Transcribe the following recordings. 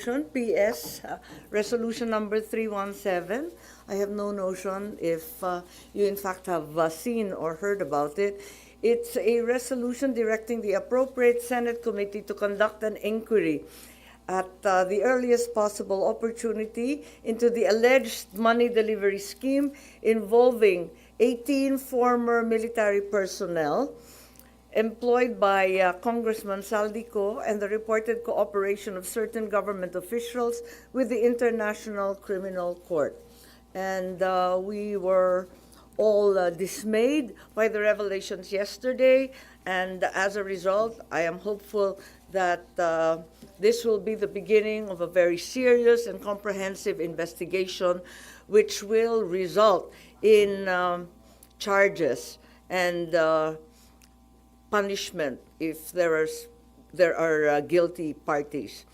PS Resolution number 317. I have no notion if you in fact have seen or heard about it. It's a resolution directing the appropriate Senate committee to conduct an inquiry at the earliest possible opportunity into the alleged money delivery scheme involving 18 former military personnel employed by Congressman Saldico and the reported cooperation of certain government officials with the International Criminal Court. And we were all dismayed by the revelations yesterday, and as a result, I am hopeful that this will be the beginning of a very serious and comprehensive investigation which will result in charges and punishment if there are guilty parties.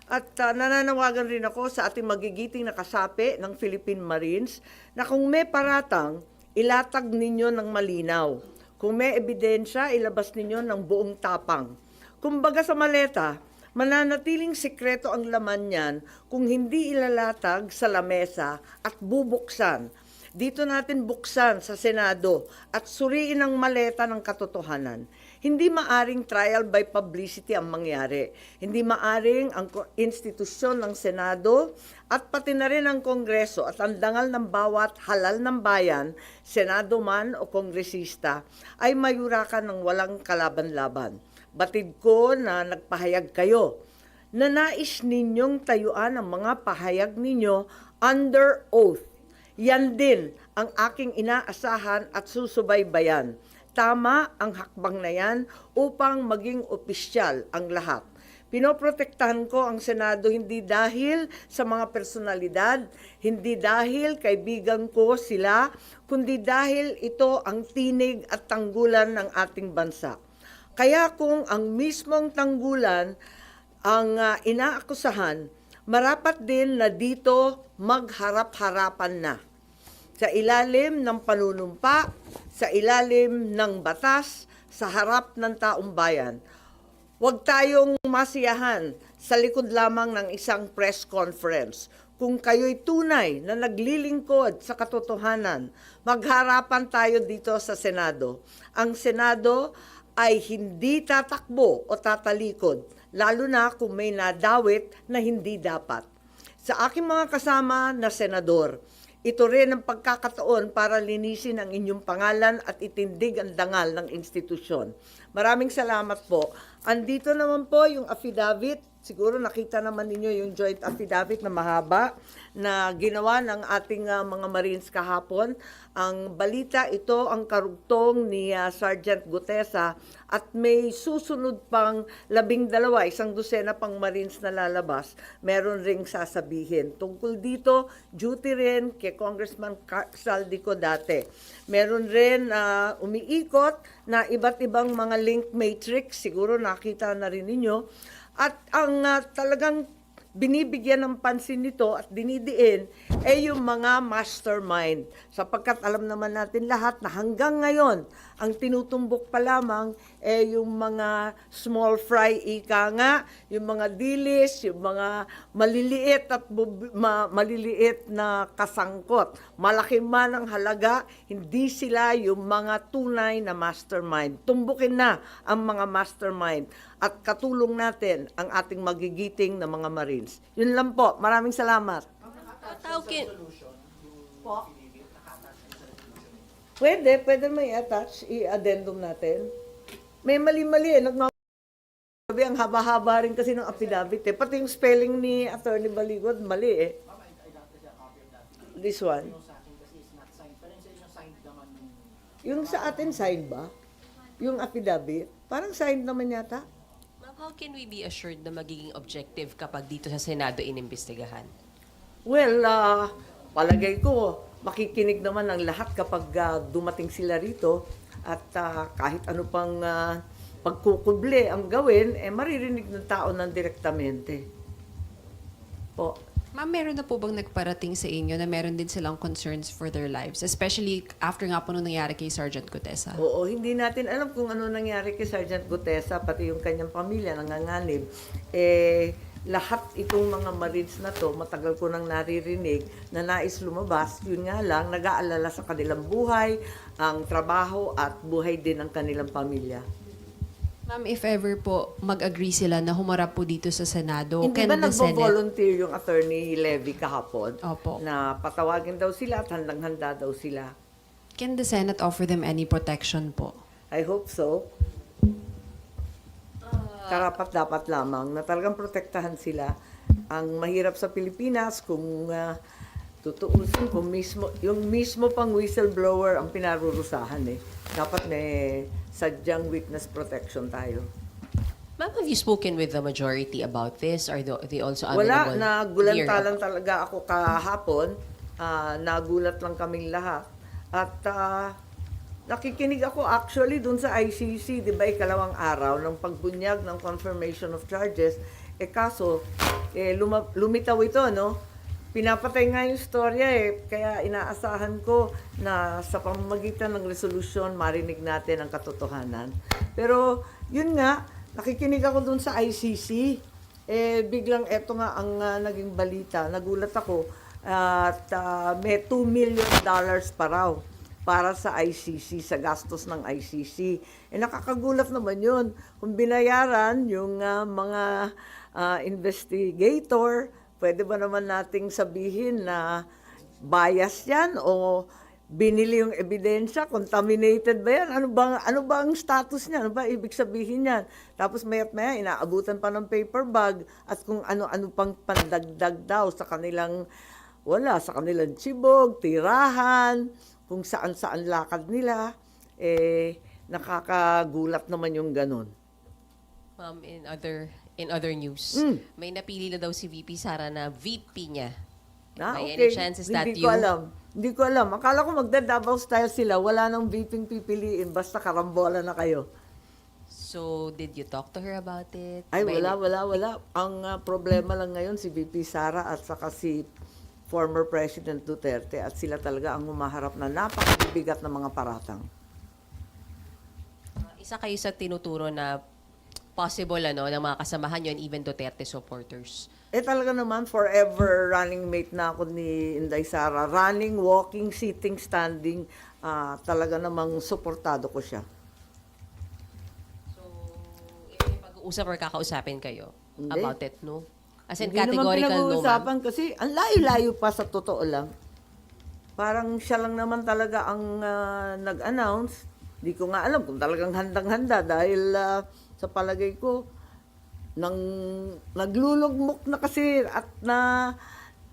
At nananawagan rin ako sa ating magigiting na kasapi ng Philippine Marines na kung may paratang, ilatag ninyo ng malinaw. Kung may ebidensya, ilabas ninyo ng buong tapang. Kumbaga sa maleta, mananatiling sikreto ang laman niyan kung hindi ilalatag sa lamesa at bubuksan. Dito natin buksan sa Senado at suriin ang maleta ng katotohanan. Hindi maaring trial by publicity ang mangyari. Hindi maaring ang institusyon ng Senado at pati na rin ang Kongreso at ang dangal ng bawat halal ng bayan, Senado man o Kongresista, ay mayurakan ng walang kalaban-laban. Batid ko na nagpahayag kayo na nais ninyong tayuan ang mga pahayag ninyo under oath. Yan din ang aking inaasahan at susubaybayan. Tama ang hakbang na yan upang maging opisyal ang lahat. Pinoprotektahan ko ang Senado hindi dahil sa mga personalidad, hindi dahil kaibigan ko sila, kundi dahil ito ang tinig at tanggulan ng ating bansa. Kaya kung ang mismong tanggulan ang inaakusahan, marapat din na dito magharap-harapan na. Sa ilalim ng panunumpa, sa ilalim ng batas, sa harap ng taong bayan. Huwag tayong masiyahan sa likod lamang ng isang press conference. Kung kayo'y tunay na naglilingkod sa katotohanan, magharapan tayo dito sa Senado. Ang Senado ay hindi tatakbo o tatalikod, lalo na kung may nadawit na hindi dapat. Sa aking mga kasama na senador, ito rin ang pagkakataon para linisin ang inyong pangalan at itindig ang dangal ng institusyon. Maraming salamat po. Andito naman po yung affidavit. Siguro nakita naman ninyo yung joint affidavit na mahaba na ginawa ng ating mga Marines kahapon. Ang balita ito ang karugtong ni Sergeant Gutesa at may susunod pang 12, isang dosena pang Marines na lalabas. Meron ring sasabihin. Tungkol dito, duty rin kay Congressman Saldico dati. Meron rin umiikot na iba't ibang mga link matrix, siguro nakita na rin ninyo. At ang talagang binibigyan ng pansin nito at dinidiin ay yung mga mastermind. Sapagkat alam naman natin lahat na hanggang ngayon, ang tinutumbok pa lamang ay yung mga small fry ika nga, yung mga dilis, yung mga maliliit at maliliit na kasangkot. Malaki man ang halaga, hindi sila yung mga tunay na mastermind. Tumbukin na ang mga mastermind at katulong natin ang ating magigiting na mga Marines. Yun lang po. Maraming salamat. Po? Pwede may attach, i-addendum natin. May mali-mali eh. Sabi, ang haba-haba rin kasi ng affidavit eh. Pati yung spelling ni Attorney Baligod, mali eh. This one. Yung sa atin, signed ba? Yung affidavit? Parang signed naman yata. Ma'am, how can we be assured na magiging objective kapag dito sa Senado inimbestigahan? Well, palagay ko, makikinig naman ang lahat kapag dumating sila rito at kahit ano pang pagkukuble ang gawin, maririnig ng tao ng direktamente. Po. Ma'am, meron na po bang nagparating sa inyo na meron din silang concerns for their lives? Especially after nga po nung nangyari kay Sergeant Gutesa. Oo, hindi natin alam kung ano nangyari kay Sergeant Gutesa, pati yung kanyang pamilya nanganganib. lahat itong mga Marines na to, matagal ko nang naririnig na nais lumabas, yun nga lang, nag-aalala sa kanilang buhay, ang trabaho at buhay din ng kanilang pamilya. Ma'am, if ever po mag-agree sila na humarap po dito sa Senado, Hindi can ba the Senate... nagvo-volunteer yung Attorney Levy kahapon? Opo. Na patawagin daw sila at handang-handa daw sila. Can the Senate offer them any protection po? I hope so. Karapat dapat lamang na talagang protektahan sila. Ang mahirap sa Pilipinas kung tutuusin, kung yung mismo pang whistleblower ang pinarurusahan eh. Dapat may sadyang witness protection tayo. Ma'am, have you spoken with the majority about this? Are they also Wala, amenable? nagulanta here? lang talaga ako kahapon. Nagulat lang kaming lahat. At nakikinig ako actually dun sa ICC, di ba, ikalawang araw ng pagbunyag ng confirmation of charges. Kaso, lumitaw ito, no? Pinapatay nga yung storya kaya inaasahan ko na sa pamamagitan ng resolusyon, marinig natin ang katotohanan. Pero, yun nga, nakikinig ako dun sa ICC. Biglang eto nga ang naging balita. Nagulat ako at may $2 million pa raw para sa ICC, sa gastos ng ICC. Nakakagulat naman yun. Kung binayaran yung mga investigator, pwede ba naman nating sabihin na bias yan o binili yung ebidensya, contaminated ba yan? Ano ba ang status niya? Ano ba ibig sabihin niyan? Tapos maya't maya, inaabutan pa ng paper bag at kung ano-ano pang pandagdag daw sa kanilang, sa kanilang tsibog, tirahan, kung saan-saan lakad nila, nakakagulat naman yung ganun. Ma'am, in other news, may napili na daw si VP Sara na VP niya. May any chances that Hindi ko alam. Akala ko magda-Davao style sila. Wala nang VP pipiliin. Basta karambola na kayo. So, did you talk to her about it? Ay, May- wala. Ang problema lang ngayon si VP Sara at saka si former President Duterte at sila talaga ang humaharap na napakabigat na mga paratang. Isa kayo sa tinuturo na possible ng mga kasamahan yun, even Duterte supporters. Talaga naman, forever running mate na ako ni Inday Sara. Running, walking, sitting, standing. Talaga namang suportado ko siya. So, if may pag-uusap or kakausapin kayo Hindi. about it, no? As in, Hindi naman categorical no, ma'am? pinag-uusapan kasi ang layo-layo pa sa totoo lang. Parang siya lang naman talaga ang nag-announce. Di ko nga alam kung talagang handang-handa dahil sa palagay ko, naglulugmok na kasi at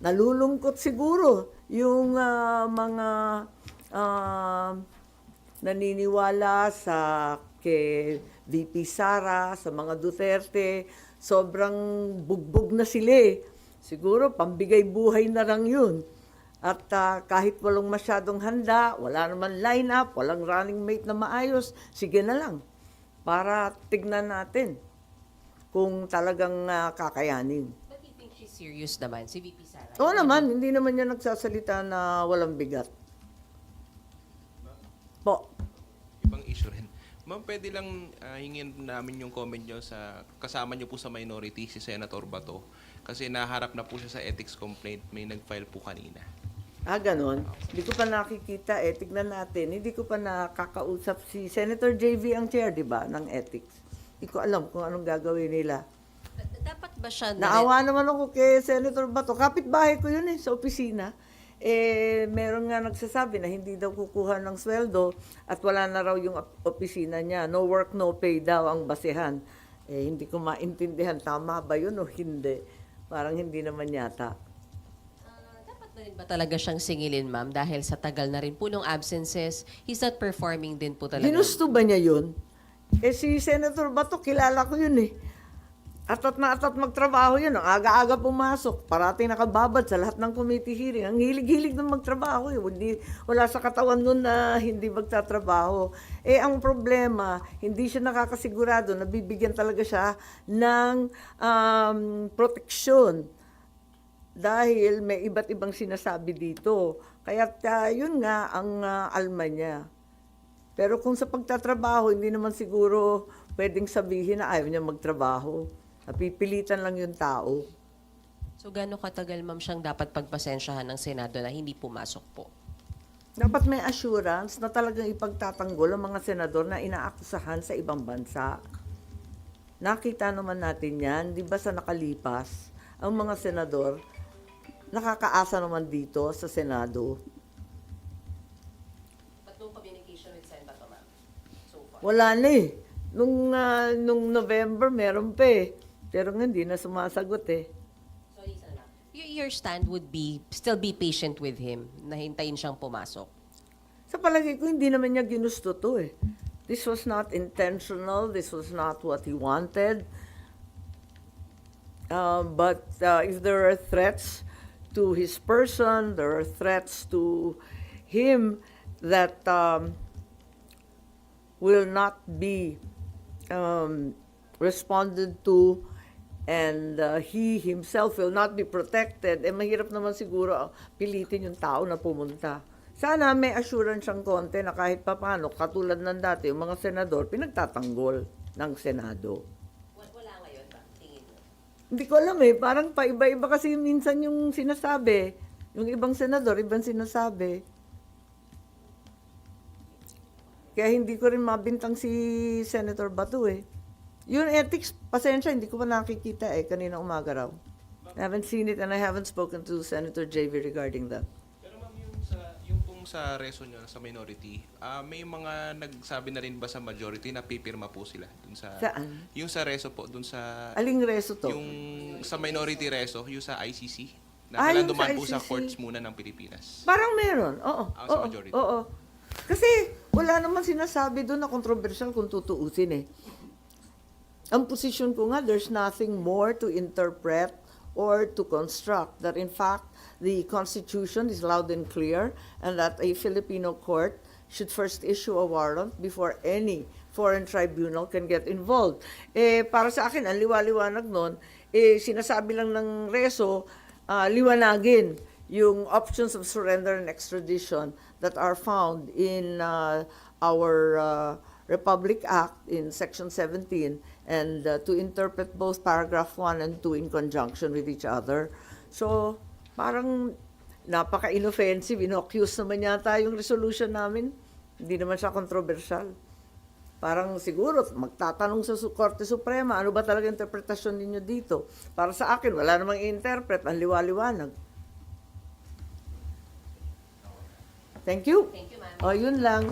nalulungkot siguro yung mga naniniwala sa kay VP Sara, sa mga Duterte. Sobrang bugbog na sila. Siguro pambigay buhay na lang yun. At kahit walang masyadong handa, wala naman line-up, walang running mate na maayos, sige na lang. Para tignan natin kung talagang kakayanin. But you think she's serious naman, si VP Sara? Oo naman, hindi naman niya nagsasalita na walang bigat. Po. Ibang issue rin. Ma'am, pwede lang hingin namin yung comment nyo sa kasama nyo po sa minority, si Senator Bato. Kasi naharap na po siya sa ethics complaint. May nag-file po kanina. Ganon. Hindi ko pa nakikita tignan natin. Hindi ko pa nakakausap si Senator JV ang chair, di ba, ng ethics. Hindi ko alam kung anong gagawin nila. Dapat ba siya Naawa naman ako kay Senator Bato. Kapitbahay ko yun sa opisina. Meron nga nagsasabi na hindi daw kukuha ng sweldo at wala na raw yung opisina niya. No work, no pay daw ang basehan. Hindi ko maintindihan. Tama ba yun o hindi? Parang hindi naman yata. dapat na rin ba talaga siyang singilin, ma'am? Dahil sa tagal na rin po nung absences, he's not performing din po talaga. Ginusto ba niya yun? Si Senator Bato, kilala ko yun Atat na atat magtrabaho yun. Ang aga-aga pumasok. Parating nakababad sa lahat ng committee hearing. Ang hilig-hilig na magtrabaho. Wala sa katawan nun na hindi magtatrabaho. Ang problema, hindi siya nakakasigurado na bibigyan talaga siya ng proteksyon. Dahil may iba't ibang sinasabi dito. Kaya yun nga ang alma niya. Pero kung sa pagtatrabaho, hindi naman siguro pwedeng sabihin na ayaw niya magtrabaho. Napipilitan lang yung tao. So, gano'ng katagal, ma'am, siyang dapat pagpasensyahan ng Senado na hindi pumasok po? Dapat may assurance na talagang ipagtatanggol ang mga senador na inaakusahan sa ibang bansa. Nakita naman natin yan, di ba sa nakalipas, ang mga senador, nakakaasa naman dito sa Senado. But no communication with Senator, ma'am, so far? Wala na eh. Nung November, meron pa eh. Pero hindi na sumasagot eh. Sorry, sana. Your stand would be, still be patient with him, na hintayin siyang pumasok? Sa palagay ko, hindi naman niya ginusto to eh. This was not intentional. This was not what he wanted. But if there are threats to his person, there are threats to him that will not be responded to, and he himself will not be protected, eh mahirap naman siguro pilitin yung tao na pumunta. Sana may assurance siyang konti na kahit papano, katulad ng dati, yung mga senador, pinagtatanggol ng Senado. Wala ngayon ba, tingin mo? Hindi ko alam eh, parang paiba-iba kasi minsan yung sinasabi. Yung ibang senador, ibang sinasabi. Kaya hindi ko rin mabintang si Senator Bato eh. Yung ethics, pasensya, hindi ko pa nakikita eh, kanina umaga raw. I haven't seen it and I haven't spoken to Senator JV regarding that. Pero ma'am, yung pong sa reso nyo, sa minority, may mga nagsabi na rin ba sa majority na pipirma po sila? Dun sa, Saan? Yung sa reso po, dun sa... Aling reso to? Yung sa minority reso, yung sa ICC, na Ah, kailangan yung sa dumaan po sa ICC. courts muna ng Pilipinas. Parang meron, oo. Sa Oo, majority. oo. Kasi wala naman sinasabi doon na controversial kung tutuusin eh. Ang position ko nga, there's nothing more to interpret or to construct. That in fact, the Constitution is loud and clear and that a Filipino court should first issue a warrant before any foreign tribunal can get involved. Para sa akin, ang liwaliwanag nun, sinasabi lang ng reso, liwanagin yung options of surrender and extradition that are found in our Republic Act in Section 17 and to interpret both paragraph 1 and 2 in conjunction with each other. So, parang napaka-inoffensive, inoccuse naman yata yung resolution namin. Hindi naman siya controversial. Parang siguro, magtatanong sa Korte Suprema, ano ba talaga interpretasyon ninyo dito? Para sa akin, wala namang i-interpret, ang liwaliwanag. Thank you. Thank you, ma'am. O, yun lang.